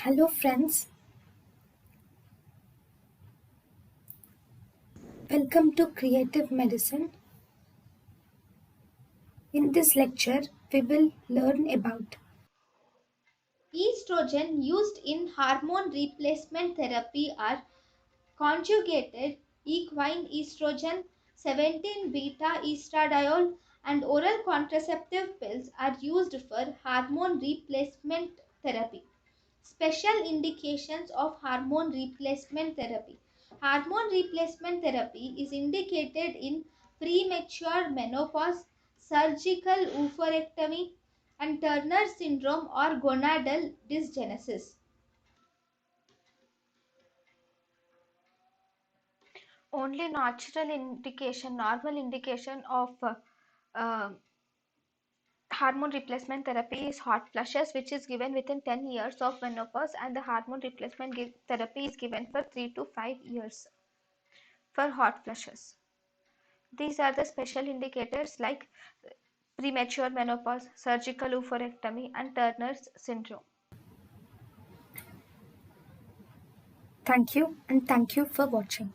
Hello, friends. Welcome to Creative Medicine. In this lecture, we will learn about Estrogen used in hormone replacement therapy are conjugated equine estrogen, 17 beta estradiol, and oral contraceptive pills are used for hormone replacement therapy. Special indications of hormone replacement therapy. Hormone replacement therapy is indicated in premature menopause, surgical oophorectomy, and Turner syndrome or gonadal dysgenesis. Only normal indication of uh, hormone replacement therapy is hot flushes, which is given within 10 years of menopause, and the hormone replacement therapy is given for 3 to 5 years for hot flushes. These are the special indicators like premature menopause, surgical oophorectomy, and Turner's syndrome. thank you and thank you for watching.